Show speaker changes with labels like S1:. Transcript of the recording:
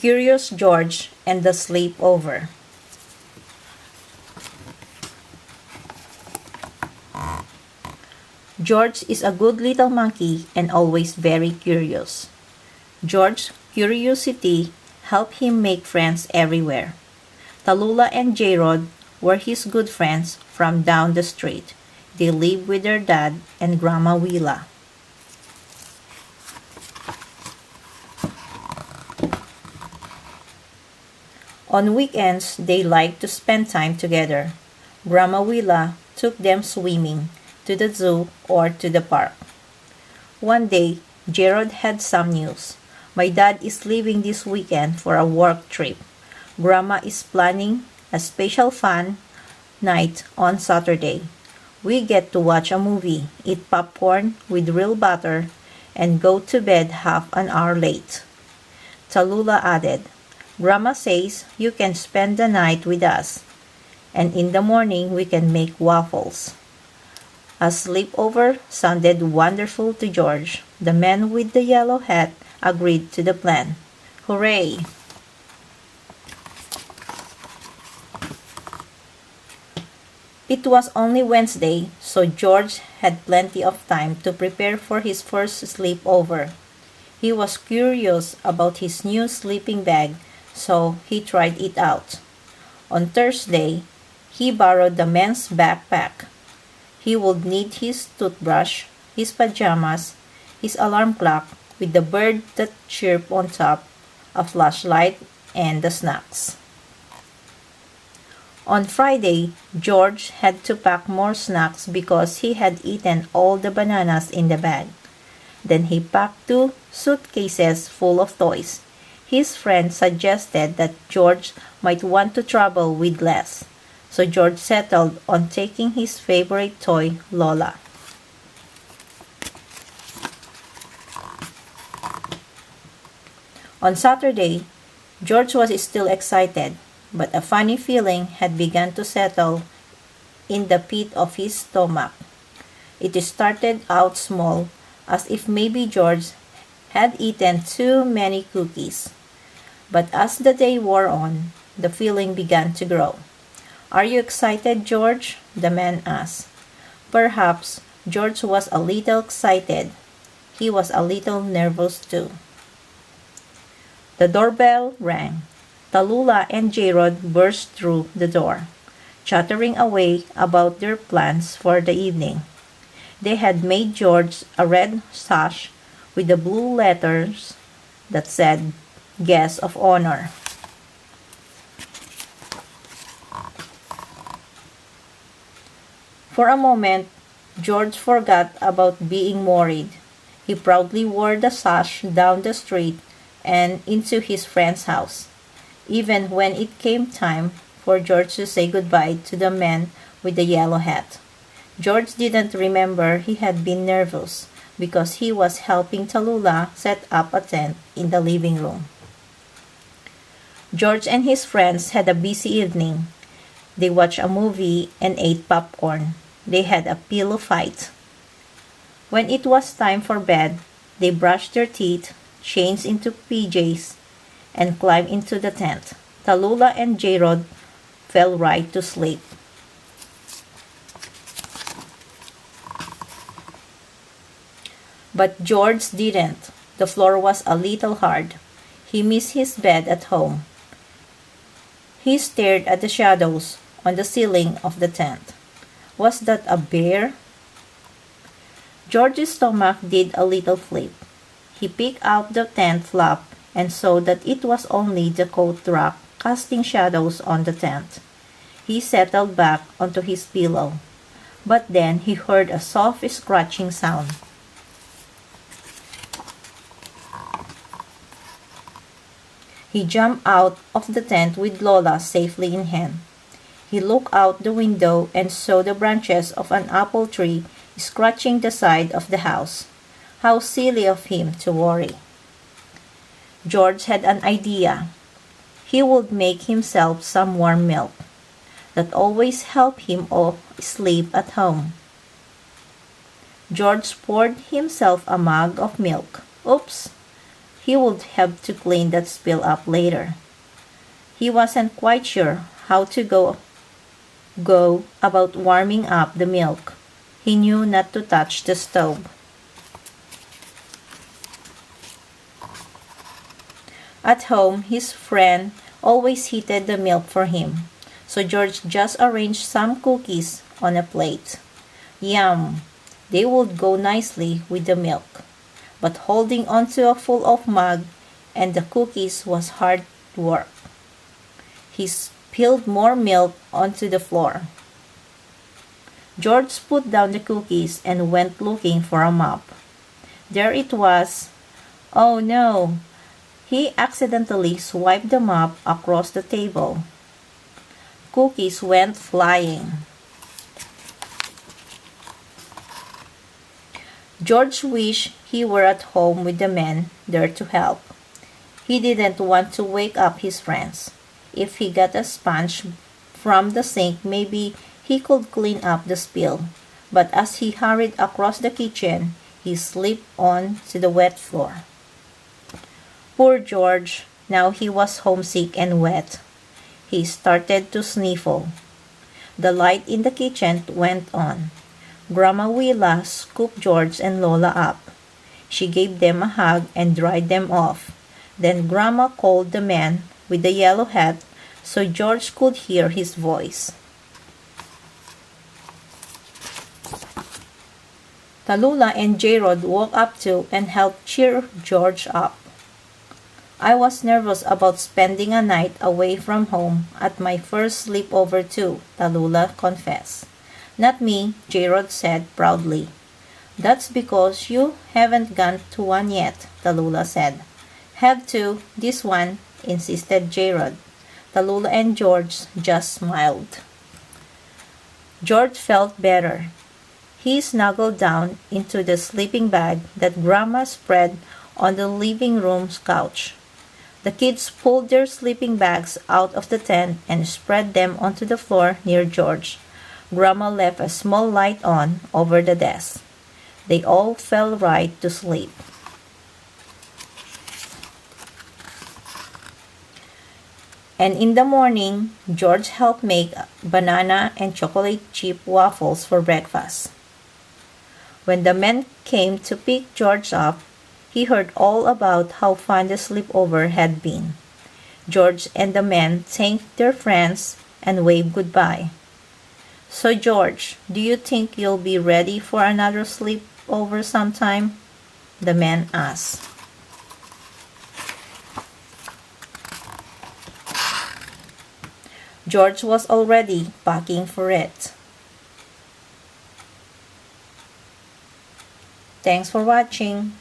S1: Curious George and the Sleepover. George is a good little monkey and always very curious. George's curiosity helped him make friends everywhere. Tallulah and J-Rod were his good friends from down the street. They live with their dad and Grandma Willa. On weekends, they liked to spend time together. Grandma Willa took them swimming, to the zoo, or to the park. One day, Gerald had some news. My dad is leaving this weekend for a work trip. Grandma is planning a special fun night on Saturday. We get to watch a movie, eat popcorn with real butter, and go to bed half an hour late. Tallulah added, Grandma says you can spend the night with us, and in the morning we can make waffles. A sleepover sounded wonderful to George. The man with the yellow hat agreed to the plan. Hooray! It was only Wednesday, so George had plenty of time to prepare for his first sleepover. He was curious about his new sleeping bag, so he tried it out. On Thursday, he borrowed the men's backpack. He would need his toothbrush, his pajamas, his alarm clock with the bird that chirped on top, a flashlight, and the snacks. On Friday, George had to pack more snacks because he had eaten all the bananas in the bag. Then he packed 2 suitcases full of toys. His friend suggested that George might want to travel with less, so George settled on taking his favorite toy, Lola. On Saturday, George was still excited, but a funny feeling had begun to settle in the pit of his stomach. It started out small, as if maybe George had eaten too many cookies. But as the day wore on, the feeling began to grow. Are you excited, George? The man asked. Perhaps George was a little excited. He was a little nervous too. The doorbell rang. Tallulah and J-Rod burst through the door, chattering away about their plans for the evening. They had made George a red sash with the blue letters that said, Guest of Honor. For a moment, George forgot about being worried. He proudly wore the sash down the street and into his friend's house. Even when it came time for George to say goodbye to the man with the yellow hat. George didn't remember he had been nervous because he was helping Tallulah set up a tent in the living room. George and his friends had a busy evening. They watched a movie and ate popcorn. They had a pillow fight. When it was time for bed, they brushed their teeth, changed into PJs, and climbed into the tent. Tallulah and J-Rod fell right to sleep. But George didn't. The floor was a little hard. He missed his bed at home. He stared at the shadows on the ceiling of the tent. Was that a bear? George's stomach did a little flip. He picked out the tent flap and saw that it was only the coat rack casting shadows on the tent. He settled back onto his pillow, but then he heard a soft scratching sound. He jumped out of the tent with Lola safely in hand. He looked out the window and saw the branches of an apple tree scratching the side of the house. How silly of him to worry. George had an idea. He would make himself some warm milk. That always helped him sleep at home. George poured himself a mug of milk. Oops! he would have to clean that spill up later. He wasn't quite sure how to go about warming up the milk. He knew not to touch the stove. At home, his friend always heated the milk for him, so George just arranged some cookies on a plate. Yum! They would go nicely with the milk. But holding onto a full of mug and the cookies was hard work. He spilled more milk onto the floor. George put down the cookies and went looking for a mop. There it was. Oh no! He accidentally swiped the mop across the table. Cookies went flying. George wished he were at home with the men there to help. He didn't want to wake up his friends. If he got a sponge from the sink, maybe he could clean up the spill. But as he hurried across the kitchen, he slipped on to the wet floor. Poor George, now he was homesick and wet. He started to sniffle. The light in the kitchen went on. Grandma Willa scooped George and Lola up. She gave them a hug and dried them off. Then Grandma called the man with the yellow hat so George could hear his voice. Tallulah and J-Rod woke up too and helped cheer George up. I was nervous about spending a night away from home at my first sleepover too, Tallulah confessed. Not me, J-Rod said proudly. That's because you haven't gone to one yet, Tallulah said. Have to, this one, insisted J-Rod. Tallulah and George just smiled. George felt better. He snuggled down into the sleeping bag that Grandma spread on the living room's couch. The kids pulled their sleeping bags out of the tent and spread them onto the floor near George. Grandma left a small light on over the desk. They all fell right to sleep. And in the morning, George helped make banana and chocolate chip waffles for breakfast. When the men came to pick George up, he heard all about how fun the sleepover had been. George and the men thanked their friends and waved goodbye. So George, do you think you'll be ready for another sleepover sometime? The man asked. George was already packing for it. Thanks for watching.